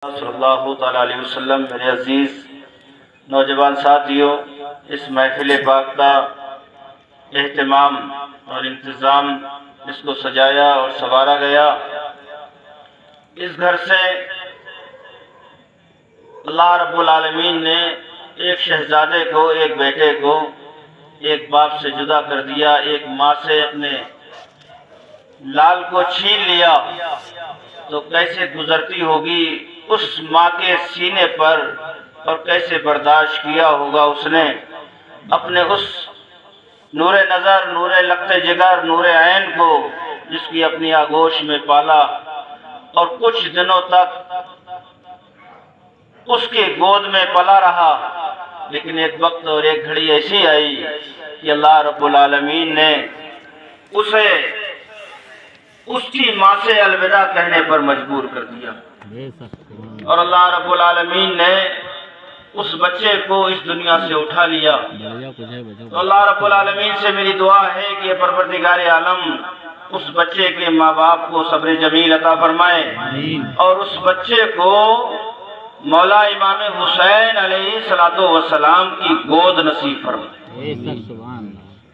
صلی اللہ تعالیٰ علیہ وسلم۔ میرے عزیز نوجوان ساتھیوں، اس محفل پاک کا اہتمام اور انتظام، اس کو سجایا اور سنوارا گیا، اس گھر سے اللہ رب العالمین نے ایک شہزادے کو، ایک بیٹے کو ایک باپ سے جدا کر دیا، ایک ماں سے اپنے لال کو چھین لیا، تو کیسے گزرتی ہوگی اس ماں کے سینے پر، اور کیسے برداشت کیا ہوگا اس نے اپنے اس نور نظر، نور لخت جگر، نور عین کو، جس کی اپنی آغوش میں پالا، اور کچھ دنوں تک اس کے گود میں پلا رہا۔ لیکن ایک وقت اور ایک گھڑی ایسی آئی کہ اللہ رب العالمین نے اسے اس کی ماں سے الوداع کہنے پر مجبور کر دیا، اور اللہ رب العالمین نے اس بچے کو اس دنیا سے اٹھا لیا۔ تو اللہ رب العالمین سے میری دعا ہے کہ پروردگار عالم اس بچے کے ماں باپ کو صبر جمیل عطا فرمائے، اور اس بچے کو مولا امام حسین علیہ السلام کی گود نصیب فرمائے،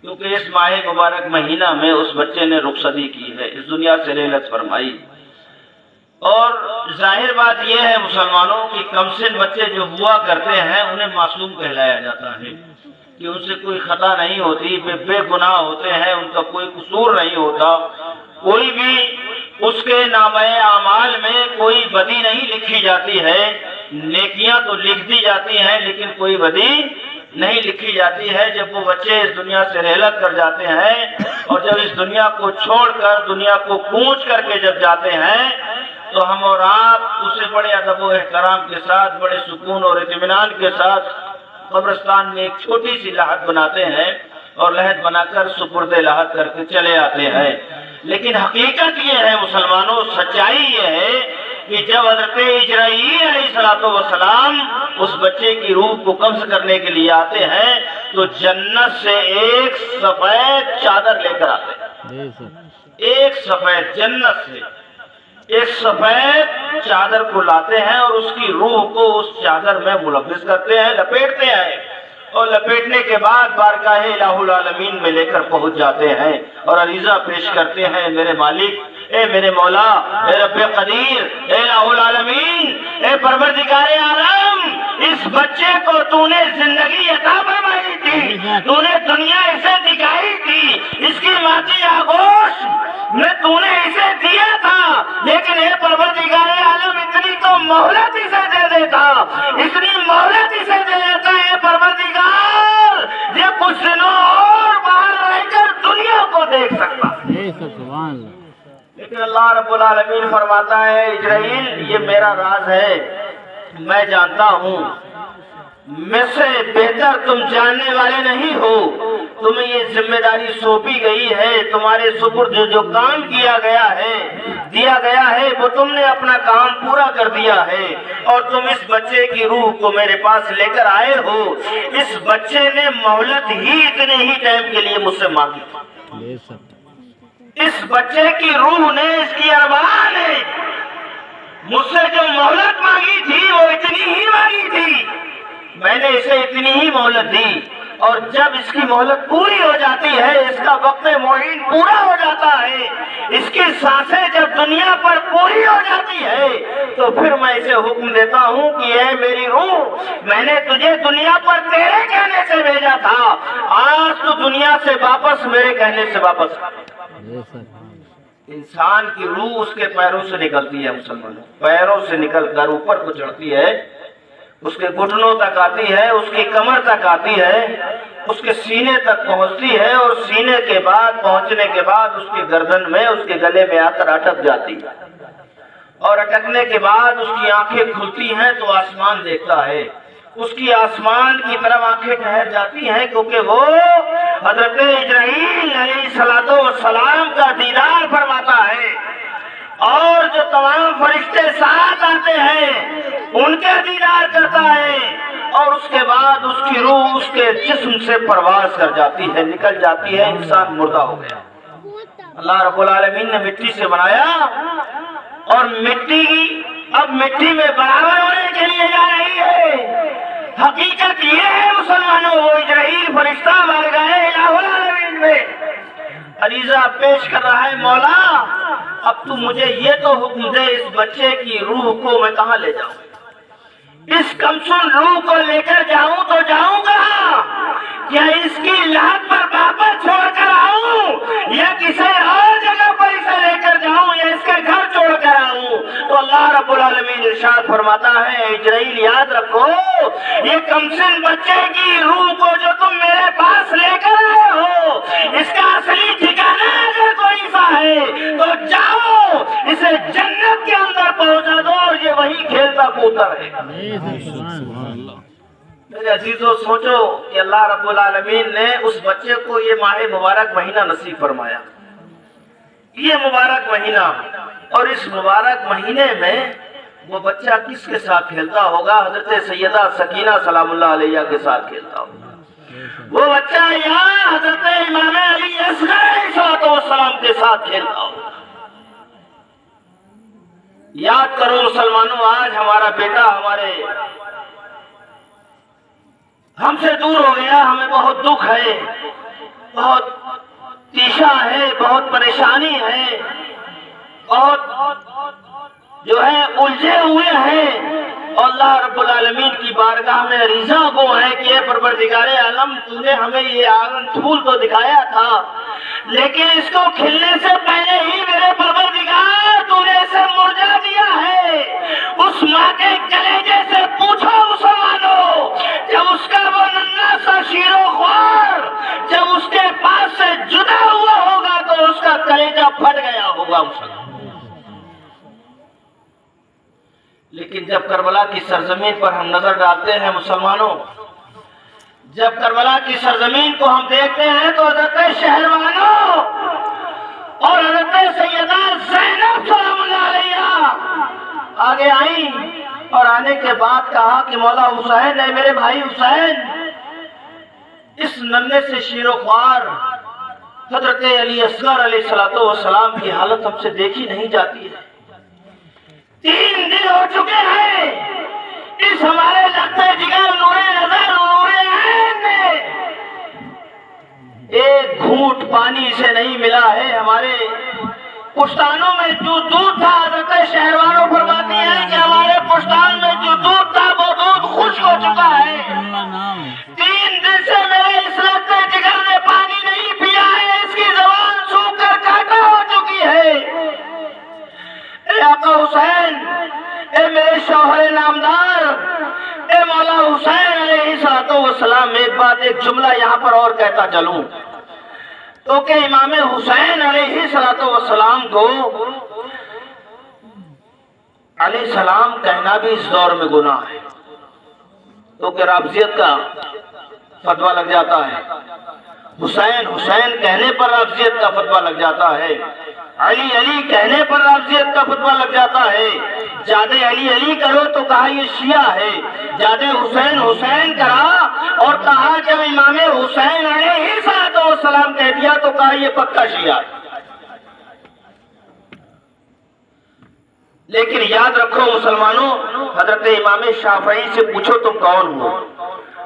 کیونکہ اس ماہ مبارک مہینہ میں اس بچے نے رخصتی کی ہے، اس دنیا سے رحلت فرمائی۔ اور ظاہر بات یہ ہے مسلمانوں کی کم سن بچے جو ہوا کرتے ہیں انہیں معصوم کہلایا جاتا ہے، کہ ان سے کوئی خطا نہیں ہوتی، بے گناہ ہوتے ہیں، ان کا کوئی قصور نہیں ہوتا، کوئی بھی اس کے نامہ اعمال میں کوئی بدی نہیں لکھی جاتی ہے، نیکیاں تو لکھ دی جاتی ہیں لیکن کوئی بدی نہیں لکھی جاتی ہے۔ جب وہ بچے اس دنیا سے رحلت کر جاتے ہیں، اور جب اس دنیا کو چھوڑ کر، دنیا کو کوچ کر کے جب جاتے ہیں، تو ہم اور آپ اسے بڑے ادب و احترام کے ساتھ، بڑے سکون اور اطمینان کے ساتھ قبرستان میں ایک چھوٹی سی لحد بناتے ہیں، اور لحد بنا کر سپرد لحد کر کے چلے آتے ہیں۔ لیکن حقیقت یہ ہے مسلمانوں، سچائی یہ ہے کہ جب حضرت اجرائیل علیہ السلام اس بچے کی روح کو قبض کرنے کے لیے آتے ہیں، تو جنت سے ایک سفید چادر لے کر آتے ہیں، ایک سفید، جنت سے ایک سفید چادر کو لاتے ہیں، اور اس کی روح کو اس چادر میں ملبس کرتے ہیں، لپیٹتے ہیں، اور لپیٹنے کے بعد بارگاہ الہ العالمین میں لے کر پہنچ جاتے ہیں، اور عریضہ پیش کرتے ہیں، میرے مالک، اے میرے مولا، اے رب قدیر، اے الہ العالمین، اے پروردگار عالم، اس بچے کو تو نے زندگی عطا فرمائی تھی، تو نے دنیا اسے دکھائی تھی، اس کی ماں کی آغوش میں تو نے اسے دیا تھا، لیکن اے پروردگار عالم اتنی تو مہلت اسے دے دیتا، اتنی مہلت اسے دے دیتا ہے پروردگار، یہ کچھ دنوں اور باہر رہ کر دنیا کو دیکھ سکتا۔ لیکن اللہ رب العالمین فرماتا ہے، اجرائیل یہ میرا راز ہے، میں جانتا ہوں، میں سے بہتر تم جاننے والے نہیں ہو، تمہیں یہ ذمہ داری سونپی گئی ہے، تمہارے سپرد جو کام کیا گیا ہے، دیا گیا ہے، وہ تم نے اپنا کام پورا کر دیا ہے، اور تم اس بچے کی روح کو میرے پاس لے کر آئے ہو۔ اس بچے نے مہلت ہی اتنے ہی ٹائم کے لیے مجھ سے مانگی، اس بچے کی روح نے، اس کی ارواح نے مجھ سے جو مہلت مانگی تھی وہ اتنی ہی مانگی تھی، میں نے اسے اتنی ہی مہلت دی، اور جب اس کی مہلت پوری ہو جاتی ہے، اس کا وقت معین پورا ہو جاتا ہے، اس کی سانسیں جب دنیا پر پوری ہو جاتی ہے، تو پھر میں اسے حکم دیتا ہوں کہ اے میری روح، میں نے تجھے دنیا پر تیرے کہنے سے بھیجا تھا، آج تو دنیا سے واپس میرے کہنے سے واپس۔ انسان کی روح اس کے پیروں سے نکلتی ہے مسلمانوں، پیروں سے نکل کر اوپر کو چڑھتی ہے، اس کے گھٹنوں تک آتی ہے، اس کی کمر تک آتی ہے، اس کے سینے تک پہنچتی ہے، اور سینے کے بعد پہنچنے کے بعد اس کی گردن میں، اس کے گلے میں آ کر اٹک جاتی ہے، اور اٹکنے کے بعد اس کی آنکھیں کھلتی ہیں تو آسمان دیکھتا ہے، اس کی آسمان کی طرف آنکھیں ٹھہر جاتی ہیں، کیونکہ وہ حضرت اجرائیل علیہ السلام کا دیدار فرماتا ہے، اور جو تمام فرشتے ساتھ آتے ہیں ان کے دیدار کرتا ہے، اور اس کے بعد اس کی روح اس کے جسم سے پرواز کر جاتی ہے، نکل جاتی ہے، انسان مردہ ہو گیا۔ اللہ رب العالمین نے مٹی سے بنایا، اور مٹی اب مٹی میں برابر ہونے کے لیے جا رہی ہے۔ حقیقت یہ ہے مسلمانوں، وہ اجرائیل فرشتہ بارگاہ الہ العالمین میں عریضہ پیش کر رہا ہے، مولا اب تو مجھے یہ تو حکم دے، اس بچے کی روح کو میں کہاں لے جاؤں؟ اس کمسن روح کو لے کر جاؤں تو جاؤں کہاں؟ کیا اس کی لاٹ پر واپس چھوڑ کر آؤں یا کسی اور جگہ پر اسے لے کر جاؤں یا اس کے گھر چھوڑ کر آؤں؟ تو اللہ رب العالمین ارشاد فرماتا ہے، اجرائیل یاد رکھو، یہ کمسن بچے کی روح کو جو تم میرے پاس لے کر آئے ہو، اس کا اصلی ٹھکانہ اگر کوئی سا ہے تو جاؤ اسے جنت کے اندر پہنچا دو، اور یہ وہی کھیلتا کودتا رہے گا۔ میرے عزیزو سوچو کہ اللہ رب العالمین نے اس بچے کو یہ ماہ مبارک مہینہ نصیب فرمایا، یہ مبارک مہینہ، اور اس مبارک مہینے میں وہ بچہ کس کے ساتھ کھیلتا ہوگا؟ حضرت سیدہ سکینہ سلام اللہ علیہ کے ساتھ کھیلتا ہوگا۔ وہ بچہ یا حضرت امام علی اصغر علیہ السلام کے ساتھ کھیلتا ہوگا۔ یاد کرو مسلمانوں، آج ہمارا بیٹا ہم سے دور ہو گیا، ہمیں بہت دکھ ہے، بہت تیشہ ہے، بہت پریشانی ہے، بہت جو ہے الجھے ہوئے ہیں، اور اللہ رب العالمین کی بارگاہ میں عریضہ گو ہے کہ اے پروردگار عالم، تو نے ہمیں یہ آنگن پھول تو دکھایا تھا، لیکن اس کو کھلنے سے پہلے ہی میرے پروردگار تو نے اسے مرجا دیا ہے۔ اس ماں کے کلیجے سے پوچھو مسلمانوں، جب اس کا وہ ننھا سا شیر و خوار جب اس کے پاس سے جدا ہوا ہوگا تو اس کا کلیجہ پھٹ گیا ہوگا مسلمان۔ لیکن جب کربلا کی سرزمین پر ہم نظر ڈالتے ہیں مسلمانوں، جب کربلا کی سرزمین کو ہم دیکھتے ہیں تو حضرت شہروانوں اور حضرت سیدہ زینب سلام اللہ علیہ آگے آئیں، اور آنے کے بعد کہا کہ مولا حسین، اے میرے بھائی حسین، اس ننھے سے شیر و خوار حضرت علی اصغر علیہ السلام کی حالت ہم سے دیکھی نہیں جاتی ہے۔ 3 دن ہو چکے ہیں اس ہمارے لگتے جگر نور نظر نور عین میں ایک گھونٹ پانی سے نہیں ملا ہے۔ ہمارے پشتانوں میں جو دودھ تھا، حضرت شہروانوں فرماتی ہیں کہ ہمارے پشتان میں جو دودھ تھا وہ دودھ خشک ہو چکا ہے۔ 3 دن سے میرے اس لگتے جگر نے پانی نہیں پیا ہے، اس کی زبان سوکھ کر کانٹا ہو چکی ہے۔ اے آقا حسین، اے میرے شوہر نامدار، اے مولا حسین علیہ السلام، ایک جملہ یہاں پر اور کہتا چلوں تو کہ امام حسین علیہ السلام کو علیہ السلام کہنا بھی اس دور میں گناہ ہے، تو کہ رافضیت کا فتویٰ لگ جاتا ہے۔ حسین حسین کہنے پر رافضیت کا فتویٰ لگ جاتا ہے، علی علی کہنے پر رافضیت کا فتویٰ لگ جاتا ہے۔ زیادہ علی علی کرو تو کہا یہ شیعہ ہے، زیادہ حسین حسین کرا اور کہا جب امام حسین علیہ السلام کہہ دیا تو کہا یہ پکا شیعہ ہے۔ لیکن یاد رکھو مسلمانوں، حضرت امام شافعی سے پوچھو تم کون ہو،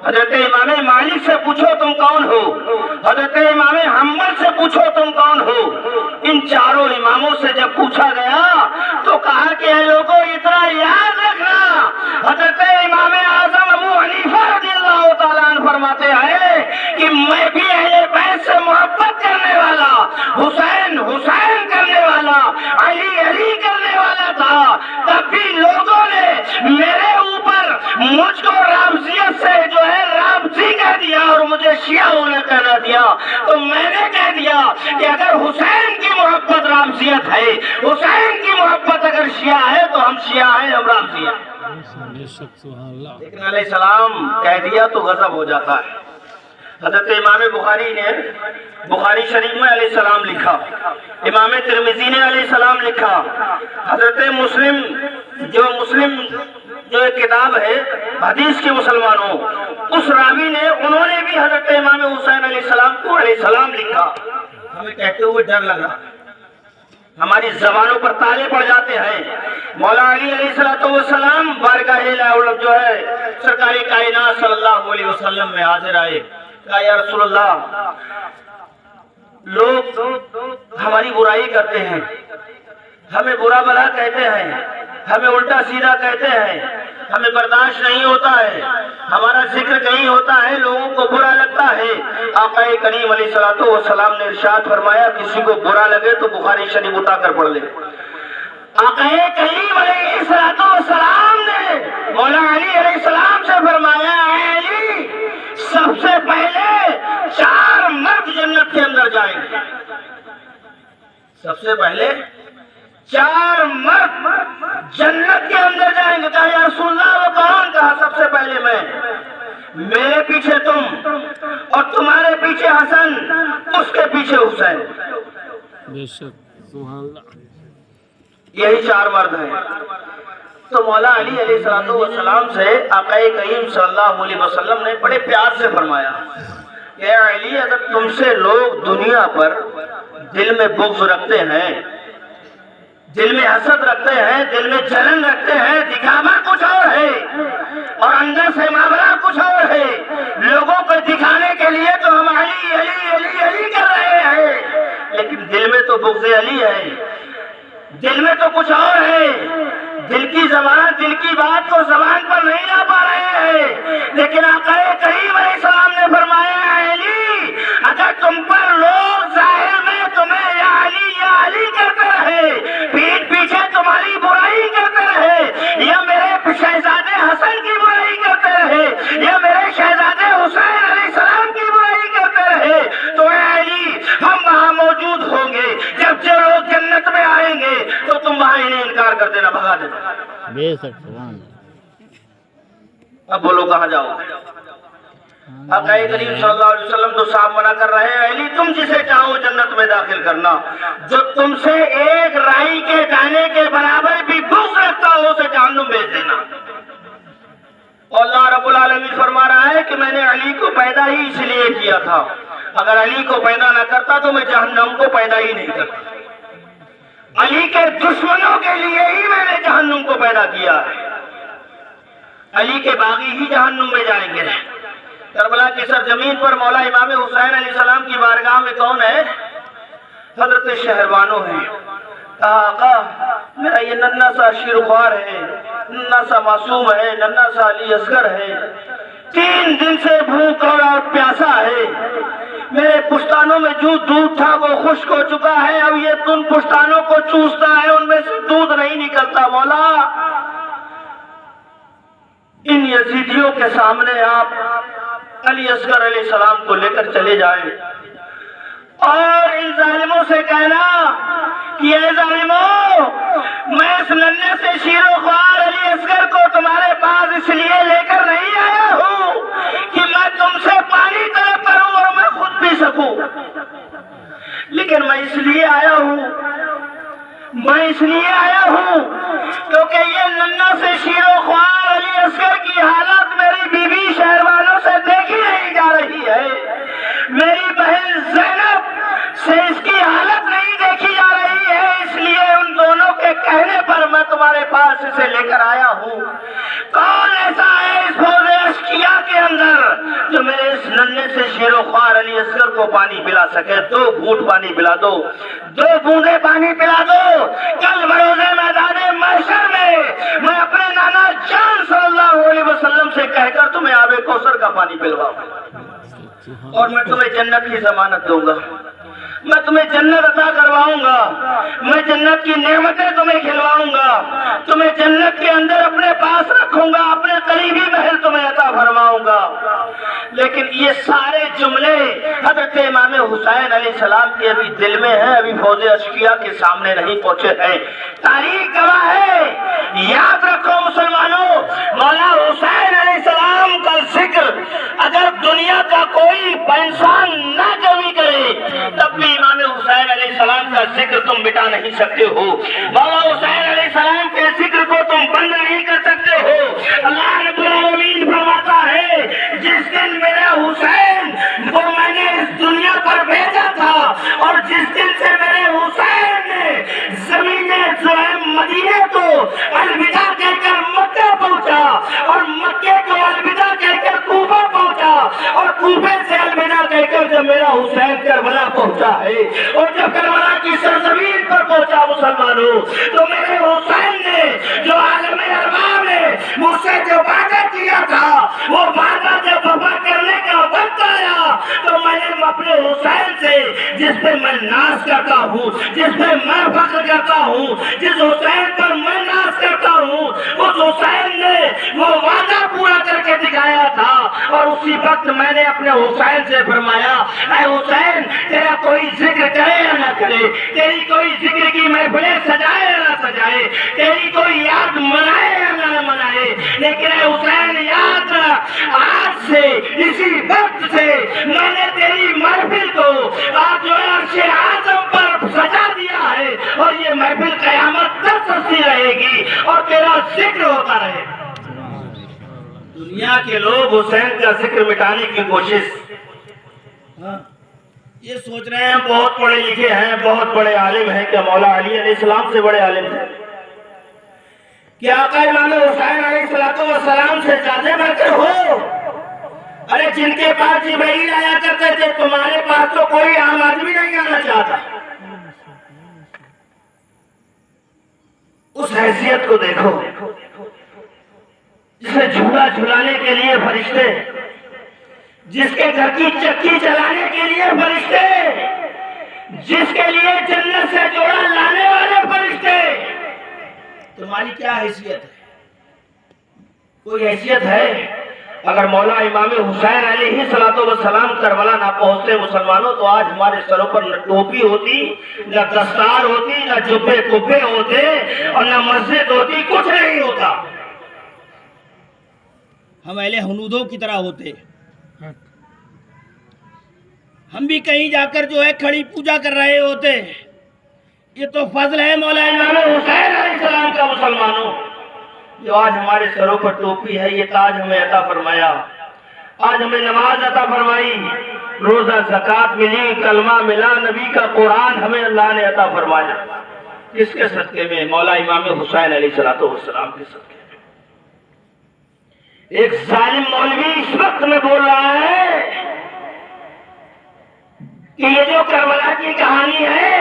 حضرت امام مالک سے پوچھو تم کون ہو، حضرت امام حنبل سے پوچھو تم کون ہو، ان چاروں اماموں سے جب پوچھا گیا تو کہا کہ اے لوگوں اتنا یاد رکھنا، حضرت امام اعظم ابو حنیفہ رضی اللہ تعالیٰ عنہ فرماتے ہیں کہ میں بھی اہل بیت سے محبت کرنے والا، حسین حسین کرنے والا، علی علی کرنے والا تھا، تب بھی لوگوں نے میرے اوپر مجھ کو رافضیت سے جو ہے رافضی کہہ دیا اور مجھے شیعہ ہونے کہنا دیا، تو میں نے کہہ دیا کہ اگر حسین کی محبت رافضیت ہے، حسین کی محبت اگر شیعہ ہے تو ہم شیعہ ہیں، ہم رافضی ہیں۔ لیکن علیہ السلام کہہ دیا تو غضب ہو جاتا ہے۔ حضرت امام بخاری نے بخاری شریف میں علیہ السلام لکھا، امام ترمذی نے علیہ السلام لکھا، حضرت مسلم جو ایک کتاب ہے حدیث کے مسلمانوں، اس راوی نے انہوں نے بھی حضرت امام حسین علیہ السلام کو علیہ السلام لکھا۔ ہمیں کہتے ہوئے ڈر لگ رہا، ہماری زبانوں پر تالے پڑ جاتے ہیں. مولا علی علیہ السلام بارگاہ جو ہے سرکاری کائنات صلی اللہ علیہ وسلم میں حاضر آئے. کہا یا رسول اللہ، لوگ ہماری برائی کرتے ہیں، ہمیں برا بھلا کہتے ہیں، ہمیں الٹا سیدھا کہتے ہیں، ہمیں برداشت نہیں ہوتا ہے، ہمارا ذکر کہیں ہوتا ہے لوگوں کو برا لگتا ہے. آقا کریم علیہ السلام نے ارشاد فرمایا کسی کو برا لگے تو بخاری شریف اٹھا کر پڑھ لے. آقا کریم علیہ السلام نے مولا علی علیہ السلام سے فرمایا اے علی، سب سے پہلے 4 مرد جنت کے اندر جائیں گے. سب سے پہلے 4 مرد جنت کے اندر جائیں گے. کہا یا رسول اللہ وہ کون؟ کہا سب سے پہلے میں، میرے پیچھے تم، اور تمہارے پیچھے حسن، اس کے پیچھے حسین. بے شک، سبحان اللہ. یہی 4 مرد ہیں. تو مولا علی علیہ السلام سے آقا کریم صلی اللہ علیہ وسلم نے بڑے پیار سے فرمایا کہ اے علی، اگر تم سے لوگ دنیا پر دل میں بغض رکھتے ہیں، دل میں حسد رکھتے ہیں، دل میں جلن رکھتے ہیں، دکھاوا کچھ اور ہے اور اندر سے معاملہ کچھ اور ہے. لوگوں کو دکھانے کے لیے تو ہم علی علی علی علی کر رہے ہیں، لیکن دل میں تو بغض علی ہے، دل میں تو کچھ اور ہے. دل کی زبان، دل کی بات کو زبان پر نہیں لا پا رہے ہیں. لیکن آقا کریم علیہ السلام نے فرمایا اے علی، اگر تم پر لوگ ظاہر میں تمہیں یا علی کرتے رہے، پیٹھ پیچھے تمہاری برائی کرتے رہے، یا میرے شہزادے حسن کی برائی کرتے رہے، یا میرے شہزادے حسین علیہ السلام کی برائی کرتے رہے، تو اے علی ہم وہاں موجود ہوں گے. جب جو لوگ جنت میں آئیں گے تو تم وہاں انہیں انکار کر دینا، بھگا دینا. بے شک، سبحان اللہ. اب بولو کہاں جاؤ؟ آقا کریم صلی اللہ علیہ وسلم تو صاحب منع کر رہے ہیں علی تم جسے چاہو جنت میں داخل کرنا، جو تم سے ایک رائی کے دانے کے برابر بھی بغض رکھتا ہو اسے جہنم بھیج دینا. اور اللہ رب العالمین فرما رہا ہے کہ میں نے علی کو پیدا ہی اس لیے کیا تھا، اگر علی کو پیدا نہ کرتا تو میں جہنم کو پیدا ہی نہیں کرتا. علی کے دشمنوں کے لیے ہی میں نے جہنم کو پیدا کیا ہے. علی کے باغی ہی جہنم میں جائیں گے. کربلا کی سرزمین پر مولا امام حسین علیہ السلام کی بارگاہ میں کون ہے؟ حضرت شہربانو ہے. آقا میرا یہ ننھا سا شیروخوار ہے، ننھا سا معصوم ہے، ننھا سا علی اصغر ہے، 3 دن سے بھوک اور پیاسا ہے. میرے پشتانوں میں جو دودھ تھا وہ خشک ہو چکا ہے، اب یہ ان پشتانوں کو چوستا ہے، ان میں سے دودھ نہیں نکلتا. مولا ان یزیدیوں کے سامنے آپ علی اصغر علیہ السلام کو لے کر چلے جائیں اور ان ظالموں سے کہنا کہ اے ظالموں، میں اس ننھے سے شیر و خوار علی اصغر کو تمہارے پاس اس لیے لے کر نہیں آیا ہوں کہ میں تم سے پانی طلب کروں اور میں خود پی سکوں، لیکن میں اس لیے آیا ہوں کیونکہ یہ ننھا سے شیر و خوار علی اصغر کی حالت میری بیوی شہروانوں سے دیکھی نہیں جا رہی ہے، میری بہن زینب سے اس کی حالت نہیں دیکھی جا رہی ہے، اس لیے ان دونوں کے کہنے پر میں تمہارے پاس اسے لے کر آیا ہوں. کون ایسا ہے اس فوج اشقیاء کے اندر جو میرے اس ننھے سے شیر و خوار علی اصغر کو پانی پلا سکے؟ 2 گھونٹ پانی پلا دو، 2 بوندے پانی پلا دو. کل بروز میدان محشر میں اپنے نانا جان صلی اللہ علیہ وسلم سے کہہ کر تمہیں آب کوثر کا پانی پلواؤں اور میں تمہیں جنت کی ضمانت دوں گا، میں تمہیں جنت عطا کرواؤں گا، میں جنت کی نعمتیں تمہیں کھلواؤں گا، تمہیں جنت کے اندر اپنے پاس رکھوں گا، اپنے قریبی محل تمہیں عطا فرماؤں گا. لیکن یہ سارے جملے حضرت امام حسین علیہ السلام کے ابھی دل میں ہیں، ابھی فوج اشقیاء کے سامنے نہیں پہنچے ہیں. تاریخ گواہ ہے، یاد رکھو مسلمانوں، مولا حسین علیہ السلام کا ذکر اگر دنیا کا کوئی انسان نہ کبھی کرے تب بھی امام حسین علیہ السلام کا ذکر تم مٹا نہیں سکتے ہو. مولا حسین علیہ السلام کے ذکر کو تم بند نہیں کر سکتے ہو. اللہ رب العالمین فرماتا ہے جس دن میرا حسین کو میں نے اس دنیا پر بھیجا تھا اور جس دن سے میرے حسین نے اور جب کربلا کی سرزمین پر پہنچا مسلمانوں تو میرے حسین نے جو عالم ارواح میں مجھ سے جو وعدہ کیا تھا وہ وعدہ جب وفا کرنے کا وقت آیا تو میں نے اپنے حسین سے جس پہ میں ناز کرتا ہوں، جس پہ میں فخر کرتا ہوں، جس حسین پر میں ناز کرتا ہوں، اس حسین نے وہ وعدہ پورا کر کے دکھایا تھا۔ اور اسی وقت میں نے اپنے حسین سے فرمایا اے حسین تیرا کوئی ذکر کرے یا نہ کرے، تیری کوئی ذکر کی محفلیں سجائے یا نہ سجائے، تیری کوئی یاد منائے یا نہ منائے، لیکن اے حسین یاد آج سے اسی وقت سے میں نے تیری محفل کو آج جو عرش اعظم پر سجا دیا ہے اور یہ محفل قیامت تک سجتی رہے گی اور تیرا ذکر ہوتا رہے گا۔ دنیا کے لوگ حسین کا ذکر مٹانے کی کوشش یہ سوچ رہے ہیں بہت پڑھے لکھے ہیں، بہت بڑے عالم ہیں، کہ مولا علی علیہ السلام سے بڑے عالم ہیں، کہ آقا امام حسین علیہ السلام سے زیادہ بڑھ کر ہو۔ ارے جن کے پاس جبرائیل آیا کرتے تھے تمہارے پاس تو کوئی عام آدمی نہیں آنا چاہتا۔ اس حیثیت کو دیکھو جسے جھولا جھلانے کے لیے فرشتے، جس کے گھر کی چکی چلانے کے لیے فرشتے، جس کے لیے جنت سے جوڑا لانے والے فرشتے، تمہاری کیا حیثیت ہے؟ کوئی حیثیت ہے؟ اگر مولا امام حسین علیہ السلام کربلا نہ پہنچتے مسلمانوں تو آج ہمارے سروں پر نہ ٹوپی ہوتی، نہ دستار ہوتی، نہ جبے کبے ہوتے اور نہ مسجد ہوتی، کچھ نہیں ہوتا۔ ہم اہل حنودوں کی طرح ہوتے، ہم بھی کہیں جا کر جو ہے کھڑی پوجا کر رہے ہوتے۔ یہ تو فضل ہے مولا امام حسین علیہ السلام کا مسلمانوں، جو آج ہمارے سروں پر ٹوپی ہے، یہ تاج ہمیں عطا فرمایا، آج ہمیں نماز عطا فرمائی، روزہ زکوٰۃ ملی، کلمہ ملا، نبی کا قرآن ہمیں اللہ نے عطا فرمایا۔ کس کے صدقے میں؟ مولا امام حسین علیہ السلام کے صدقے میں۔ ایک ظالم مولوی اس وقت میں بول رہا ہے کہ یہ جو کربلا کی کہانی ہے،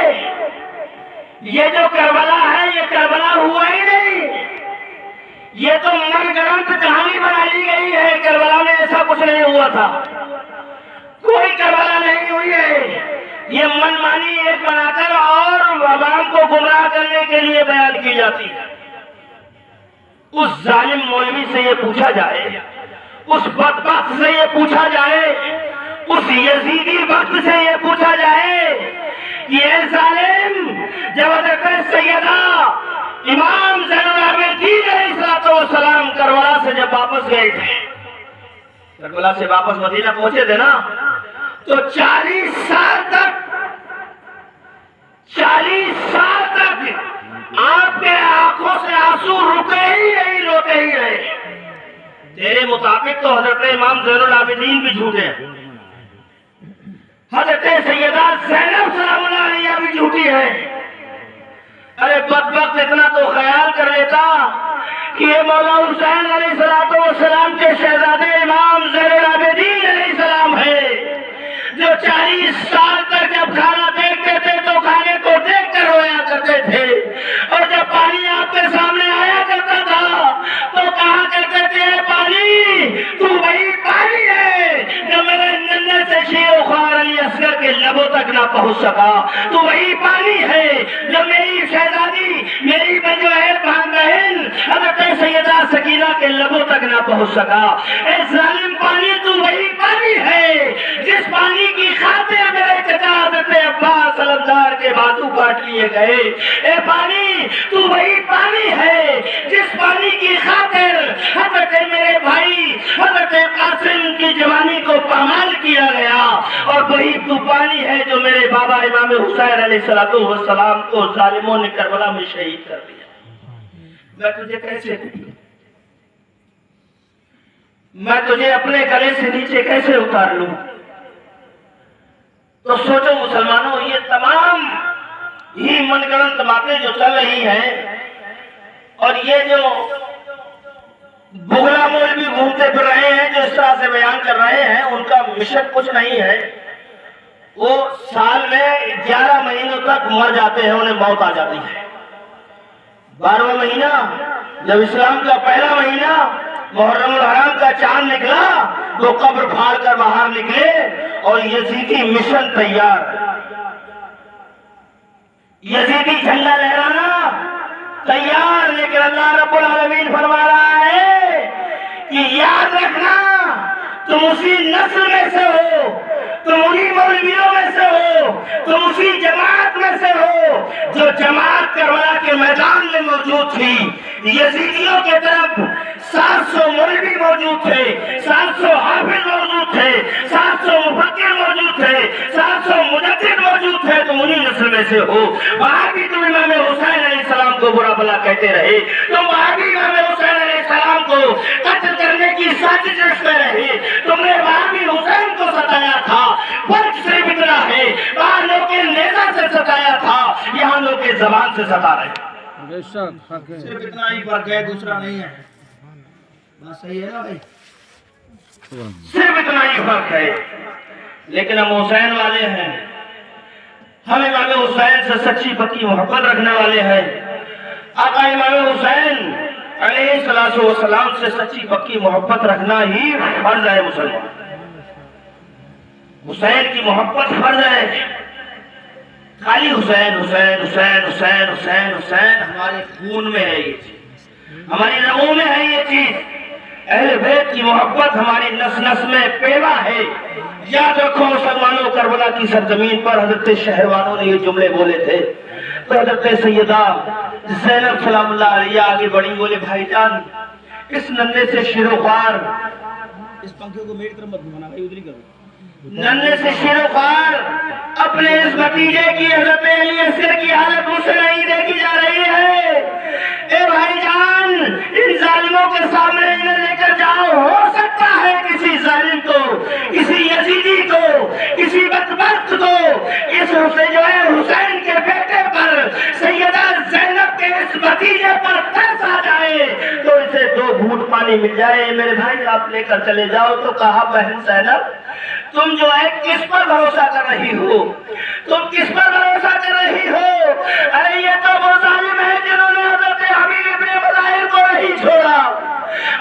یہ جو کربلا ہے، یہ کربلا ہوا ہی نہیں، یہ تو من گڑنت کہانی بنا لی گئی ہے، کربلا میں ایسا کچھ نہیں ہوا تھا، کوئی کربلا نہیں ہوئی ہے، یہ من مانی ایک بنا کر اور عوام کو گمراہ کرنے کے لیے بیان کی جاتی ہے۔ اس ظالم مولوی سے یہ پوچھا جائے، اس بدبخت سے یہ پوچھا جائے، اس یزیدی وقت سے یہ پوچھا جائے کہ اے ظالم، جب حضرت سیدہ امام زین العابدین علیہ السلام کربلا سے جب واپس گئے تھے، کربلا سے واپس مدینہ پہنچے تھے نا، تو 40 سال تک آپ کے آنکھوں سے آنسو رکے ہی نہیں، روتے ہی رہے۔ تیرے مطابق تو حضرت امام زین العابدین بھی جھوٹے ہیں، حضرت سیدہ زینب سلام اللہ علیہا بھی جھوٹی ہے۔ ارے بدبخت اتنا تو خیال کر لیتا کہ یہ مولا حسین علیہ السلام کے شہزادے امام زین العابدین علیہ السلام ہے، جو 40 سال تک جب کھانا دیکھتے تھے تو کھانے کو دیکھ کر رویا کرتے تھے، اور جب پانی آپ کے سامنے آیا کرتا تھا تو کہا کرتے تھے پانی، تو وہی پانی ہے جو میرے ننھے سے شیر و خوار علی اصغر کے لبوں تک نہ پہنچ سکا، تو وہی پانی ہے جو میری شہزادی، میری جو ہے بہن حضرت سیدہ سکینہ کے لبوں تک نہ پہنچ سکا۔ اے ظالم پانی، تو وہی پانی ہے جس پانی کی خاطر میرے چچا حضرت عباس علمدار کے بازو کاٹ لیے گئے۔ اے پانی، تو وہی پانی ہے جس پانی کی خاطر حضرت میرے بھائی حضرت قاسم کی جوانی کو پامال کیا گیا، اور وہی تو پانی ہے جو میرے بابا امام حسین علیہ السلام کو ظالموں نے کربلا میں شہید کر دیا۔ میں تجھے کیسے دوں؟ میں تجھے اپنے گلے سے نیچے کیسے اتار لوں؟ تو سوچو مسلمانوں، یہ تمام ہی من گڑنت باتیں جو چل رہی ہیں، اور یہ جو بغلا مولوی گھومتے پھر رہے ہیں جو اس طرح سے بیان کر رہے ہیں، ان کا مشن کچھ نہیں ہے، وہ سال میں 11 مہینوں تک مر جاتے ہیں، انہیں موت آ جاتی ہے۔ 12واں مہینہ جب اسلام کا پہلا مہینہ محرم الحرام کا چاند نکلا تو قبر پھاڑ کر باہر نکلے اور یزیدی مشن تیار، یزیدی جھنڈا لہرانا تیار۔ لیکن اللہ رب العالمین فرما رہا ہے کہ یاد رکھنا تم اسی نسل میں سے ہو، تم انہی مولویوں میں سے ہو، تم اسی جماعت میں سے ہو جو جماعت کربلا کے میدان میں موجود تھی۔ یزیدیوں کے طرف 700 مولوی موجود تھے، 700 حافظ موجود تھے، 700 مفکر موجود تھے، 700 مجدد موجود تھے، تم انہی نسل میں سے ہو۔ وہاں بھی تم امام حسین علیہ السلام کو برا بھلا کہتے رہے، تم وہاں بھی امام حسین علیہ السلام کو قتل کرنے کی سازش رچتے رہے، تم نے وہاں بھی حسین کو ستایا تھا۔ فرق صرف اتنا ہے، وہاں لوگ کے نیزہ سے ستایا تھا، یہاں لوگ کے زبان سے ستا رہے ہیں۔ بے شک حق ہے۔ صرف اتنا ہی فرق ہے، دوسرا نہیں ہے۔ بات صحیح ہے نا بھائی؟ صرف اتنا ہی فرق ہے۔ لیکن ہم حسین والے ہیں، ہم امام حسین سے سچی پکی محبت رکھنے والے ہیں۔ آقا امام حسین علیہ السلام سے سچی پکی محبت رکھنا ہی فرض ہے مسلمان۔ حسین کی محبت فرض ہے۔ خالی حسین حسین حسین حسین حسین حسین ہمارے خون میں ہے، یہ چیز ہماری رگوں میں ہے، یہ چیز اہل بیت کی محبت ہماری نس نس میں پیوا ہے۔ یاد رکھو مسلمانوں، کربلا کی سرزمین پر حضرت شہروانوں نے یہ جملے بولے تھے تو حضرت سیدہ زینب سلام اللہ علیہ آگے بڑھی، بولے بھائی جان اس ننھے سے شیر و خوار، اس پنکھے کو میری طرف مت گھمانا بھائی، ادھر ہی کرو، ننھے سے شیر و خوار اپنے اس بھتیجے کی حضرت علی اصغر کی حالت مجھ سے نہیں دیکھی جا رہی ہے۔ اے بھائی جان ان ظالموں کے سامنے انہیں لے کر جاؤ، ہو سکتا ہے کسی ظالم کو، کسی یزیدی کو، کسی بدبخت کو اس سے جو ہے حسین کے بیٹے پر، سیدہ زینب کے اس بھتیجے پر ترس آ جائے تو اسے 2 گھونٹ پانی مل جائے، میرے بھائی آپ لے کر چلے جاؤ۔ تو کہا بہن زینب تم جو ہے کس پر بھروسہ کر رہی ہو، تم کس پر بھروسہ کر رہی ہو؟ ارے یہ تو وہ ظالم ہے جنہوں نے حضرت حبیب ابن مظاہر کو نہیں چھوڑا،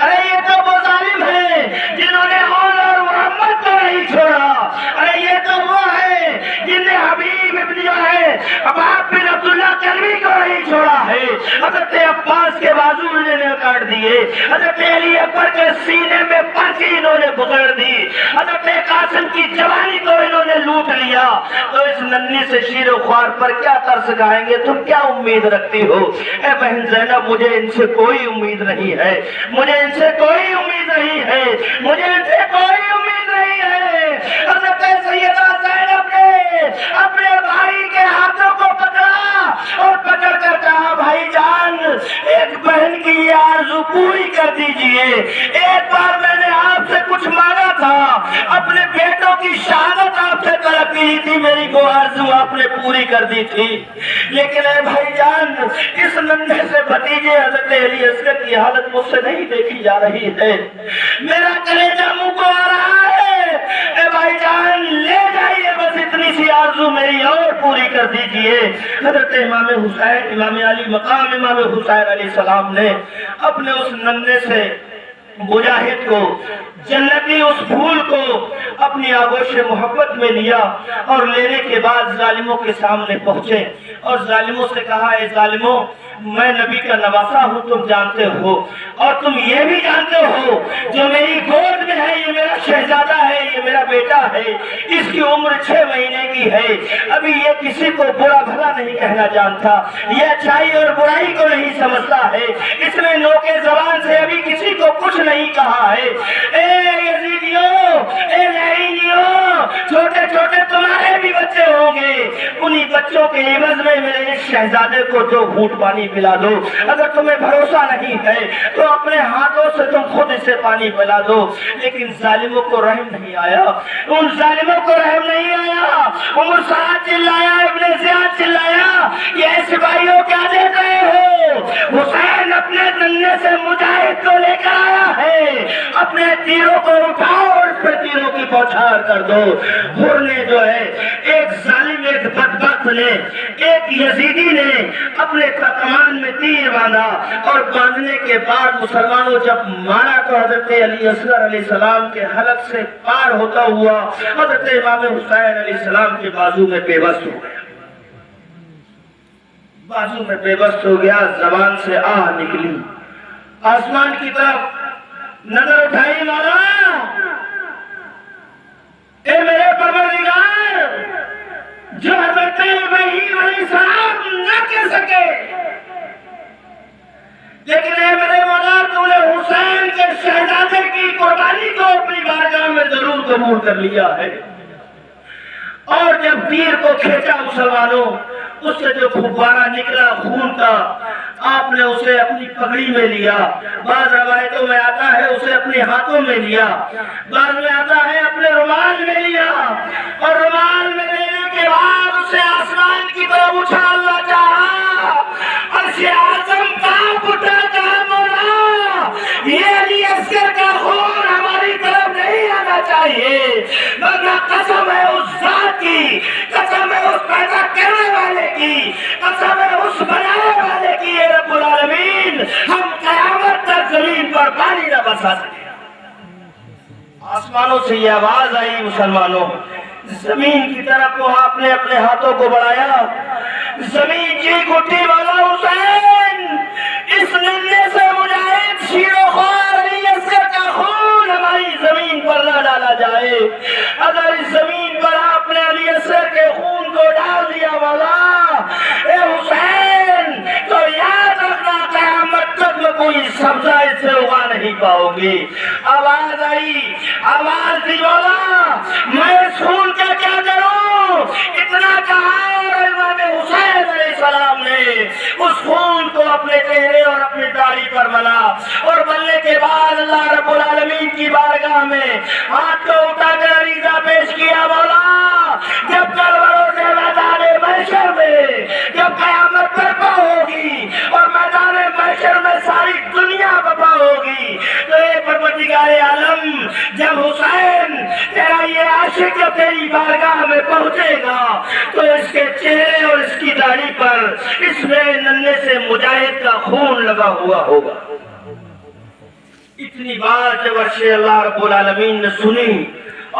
ارے یہ تو وہ ظالم ہے جنہوں نے عون اور محمد کو نہیں چھوڑا، ارے یہ تو وہ ہے جن نے حبیب ابن جو ہے عباد بن عبداللہ کلبی کو نہیں چھوڑا ہے۔ حضرت عباس کے بازو انہوں نے کاٹ دیے، حضرت علی اکبر کے سینے میں پرچی انہوں نے بکڑ دی، حضرت قاسم کی جوانی کو انہوں نے لوٹ لیا، تو اس ننھی سے شیر و خوار پر کیا ترس کھائیں گے؟ تم کیا امید رکھتی ہو؟ اے بہن زینب مجھے ان سے کوئی امید نہیں ہے، مجھے ان سے کوئی امید نہیں ہے، مجھے ان سے کوئی امید نہیں ہے۔ حضرت سیدہ زینب نے اپنے بھائی کے ہاتھوں کو پکڑا اور پکڑ کر کہا بھائی جان ایک بہن کی یہ آرزو پوری کر دیجئے، ایک بار میں نے آپ سے کچھ مانگا تھا، اپنے بیٹوں کی شہادت آپ سے طلب کی تھی، میری وہ آرزو آپ نے پوری کر دی تھی، لیکن اے بھائی جان اس ننھے سے بھتیجے حضرت علی اصغر کی حالت مجھ سے نہیں دیکھی جا رہی ہے، میرا کلیجہ منہ کو آ رہا ہے، اے بھائی جان لے جائیے بس اتنی سی آرزو میری اور پوری کر دیجئے۔ حضرت امام حسین امام علی مقام امام حسین علیہ السلام نے اپنے اس ننھے سے مجاہد کو، جنتی اس پھول کو اپنی آغوش محبت میں لیا اور لینے کے بعد ظالموں کے سامنے پہنچے اور ظالموں سے کہا اے ظالموں میں نبی کا نواسا ہوں، تم جانتے ہو اور تم یہ بھی جانتے ہو جو میری گود میں ہے یہ میرا شہزادہ ہے، یہ میرا بیٹا ہے، اس کی عمر 6 مہینے کی ہے، ابھی یہ کسی کو برا بھلا نہیں کہنا جانتا، یہ اچھائی اور برائی کو نہیں سمجھتا ہے، اس نے نوکے زبان سے ابھی کسی کو کچھ نہیں کہا ہے۔ اے یزیدیوں، اے لعینیوں، چھوٹے چھوٹے تمہارے بھی بچے ہوں گے، انہی بچوں کے عوض میں میرے اس شہزادے کو 2 گھونٹ پانی پلا دو، اگر تمہیں بھروسہ نہیں ہے تو اپنے ہاتھوں سے تم خود اسے پانی پلا دو۔ لیکن ظالموں کو رحم نہیں آیا، ان ظالموں کو رحم نہیں آیا، عمر سعد چلایا، ابن زیاد چلایا یہ سپاہیوں کیا دیکھ رہے ہو؟ حسین اپنے ننھے سے مجاہد کو لے کر آیا ہے، اپنے تیروں کو اٹھاؤ اور اس پر تیروں کی بوچھار کر دو۔ حر نے جو ہے ایک ظالم ایک بدبخت نے ایک یزیدی نے اپنے کمان میں تیر باندھا، اور باندھنے کے بعد مسلمانوں جب مارا تو حضرت علی اصغر علیہ السلام کے حلق سے پار ہوتا ہوا حضرت امام حسین علیہ السلام کے بازو میں بے بس ہو گیا، بازو میں بے بس ہو گیا، زبان سے آہ نکلی، آسمان کی طرف نظر اٹھائی، مولا اے میرے پروردگار، جو حضرت ابراہیم علیہ السلام نہ کر سکے، لیکن اے میرے مولا تو نے حسین کے شہزادے کی قربانی کو اپنی بارگاہ میں ضرور قبول کر لیا ہے۔ اور جب تیر کو کھینچا مسلمانوں، اس سے جو فوارہ نکلا خون کا، آپ نے اسے اپنی پگڑی میں لیا، بعض روایتوں میں آتا ہے اسے اپنے ہاتھوں میں لیا، بعض میں آتا ہے اپنے رومال میں لیا، اور رومال میں لینے کے بعد اسے آسمان کی طرف اچھالنا چاہا، عرش اعظم کانپ اٹھا، کہا مولا یہ علی اصغر کا خون ہماری طرف نہیں آنا چاہیے، ورنہ قسم ہے اس ذات کی، قسم ہے اس پیدا کرنے والے کی، قسم ہے اس بنانے والے کی، اے رب العالمین ہم قیامت تک زمین پر پانی نہ برسا سکے۔ آسمانوں سے یہ آواز آئی مسلمانوں، زمین کی طرف وہ آپ نے اپنے ہاتھوں کو بڑھایا، زمین چیخ اٹھی، مولا حسین اس ننھے سے مجاہد شیر و خوار علی اصغر کا خون ہماری زمین پر نہ ڈالا جائے، اگر اس زمین پر آپ نے علی اصغر کے خون کو ڈال دیا مولا اے حسین تو یاد رکھنا قیامت تک میں کوئی سبزہ اس سے اگا نہیں پاؤ گی۔ آواز آئی، آواز دی، مولا میں اس خون کا کیا کروں؟ اتنا کہا اور امام حسین علیہ السلام نے اس خون کو اپنے چہرے اور اپنی داڑھی پر ملا، اور ملنے کے بعد اللہ رب العالمین کی بارگاہ میں ہاتھ کو اٹھا کر عریضہ پیش کیا، مولا جب کربلا کے میدان محشر میں جب قیامت برپا ہوگی اور میدان محشر میں ساری دنیا برپا ہوگی تو اے پروردگار عالم جب حسین تیرا یہ عاشق جب تیری بارگاہ میں پہنچے گا تو اس کے چہرے اور اس کی داڑھی پر اس میں ننھے سے مجاہد کا خون لگا ہوا ہوگا۔ اتنی بات جب عرش اللہ رب العالمین نے سنی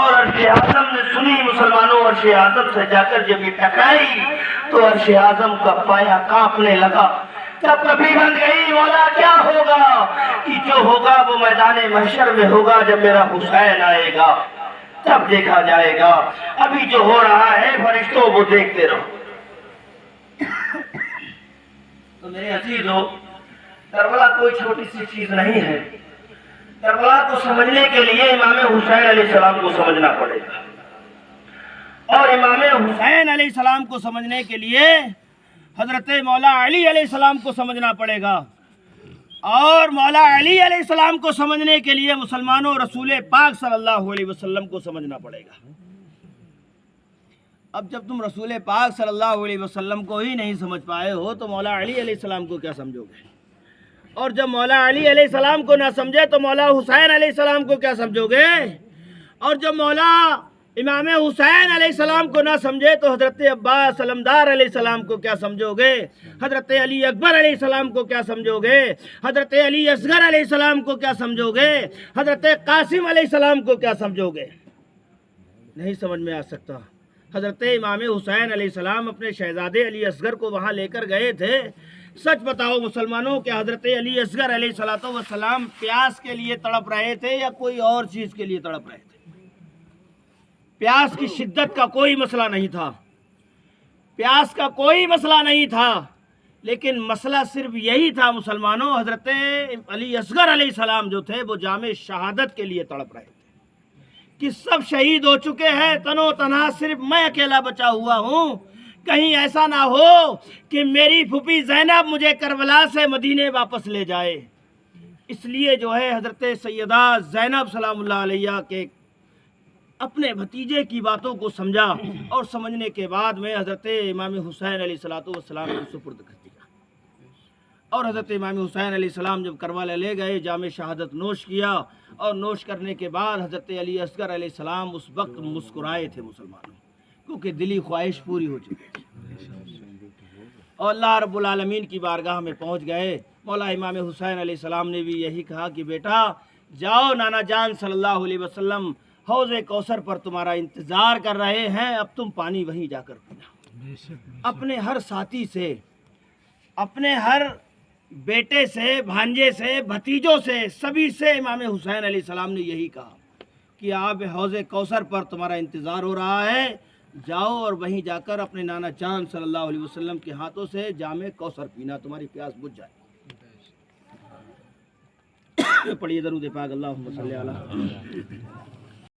اور عرش اعظم نے سنی مسلمانوں، عرش اعظم سے جا کر جب یہ ٹکرائی تو عرش اعظم کا پایا کانپنے لگا، تب کبھی بن گئی، مولا کیا ہوگا؟ کہ جو ہوگا وہ میدان محشر میں ہوگا، جب میرا حسین آئے گا تب دیکھا جائے گا، ابھی جو ہو رہا ہے فرشتوں وہ دیکھتے رہو۔ تو میرے عزیزو، کربلا کوئی چھوٹی سی چیز نہیں ہے، کربلا کو سمجھنے کے لیے امام حسین علیہ السلام کو سمجھنا پڑے گا، اور امام حسین علیہ السلام کو سمجھنے کے لیے حضرت مولا علی علیہ السلام کو سمجھنا پڑے گا، اور مولا علی علیہ السلام کو سمجھنے کے لیے مسلمانوں رسول پاک صلی اللہ علیہ وسلم کو سمجھنا پڑے گا۔ اب جب تم رسول پاک صلی اللہ علیہ وسلم کو ہی نہیں سمجھ پائے ہو تو مولا علی علیہ السلام کو کیا سمجھو گے؟ اور جب مولا علی علیہ السلام کو نہ سمجھے تو مولا حسین علیہ السلام کو کیا سمجھو گے؟ اور جب مولا امام حسین علیہ السلام کو نہ سمجھے تو حضرت عباس علمدار علیہ السلام کو کیا سمجھو گے؟ حضرت علی اکبر علیہ السلام کو کیا سمجھو گے؟ حضرت علی اصغر علیہ السلام کو کیا سمجھو گے؟ حضرت قاسم علیہ السلام کو کیا سمجھو گے؟ نہیں سمجھ میں آ سکتا۔ حضرت امام حسین علیہ السلام اپنے شہزادے علی اصغر کو وہاں لے کر گئے تھے۔ سچ بتاؤ مسلمانوں کہ حضرت علی اصغر علیہ السلام پیاس کے لیے تڑپ رہے تھے یا کوئی اور چیز کے لیے تڑپ رہے تھے؟ پیاس کی شدت کا کوئی مسئلہ نہیں تھا، پیاس کا کوئی مسئلہ نہیں تھا، لیکن مسئلہ صرف یہی تھا مسلمانوں، حضرت علی اصغر علیہ السلام جو تھے وہ جام شہادت کے لیے تڑپ رہے تھے کہ سب شہید ہو چکے ہیں، تنو تنہا صرف میں اکیلا بچا ہوا ہوں، کہیں ایسا نہ ہو کہ میری پھوپھی زینب مجھے کربلا سے مدینے واپس لے جائے۔ اس لیے جو ہے حضرت سیدہ زینب سلام اللہ علیہ کے اپنے بھتیجے کی باتوں کو سمجھا، اور سمجھنے کے بعد میں حضرت امام حسین علیہ السلام کو سپرد کر دیا، اور حضرت امام حسین علیہ السلام جب کربلا لے گئے جام شہادت نوش کیا، اور نوش کرنے کے بعد حضرت علی اصغر علیہ السلام اس وقت مسکرائے تھے مسلمانوں، کیونکہ دلی خواہش پوری ہو چکی تھی۔ اور اللہ رب العالمین کی بارگاہ میں پہنچ گئے۔ مولا امام حسین علیہ السلام نے بھی یہی کہا کہ بیٹا جاؤ، نانا جان صلی اللہ علیہ وسلم حوض کوثر پر تمہارا انتظار کر رہے ہیں، اب تم پانی وہیں جا کر پینا۔ اپنے ہر ساتھی سے، اپنے ہر بیٹے سے، بھانجے سے، بھتیجوں سے، سبھی سے امام حسین علیہ السلام نے یہی کہا کہ آپ حوض کوثر پر تمہارا انتظار ہو رہا ہے، جاؤ اور وہیں جا کر اپنے نانا جان صلی اللہ علیہ وسلم کے ہاتھوں سے جام کوثر پینا، تمہاری پیاس بجھ جائے۔ پڑھیے درود پاک، اللہم صلی علی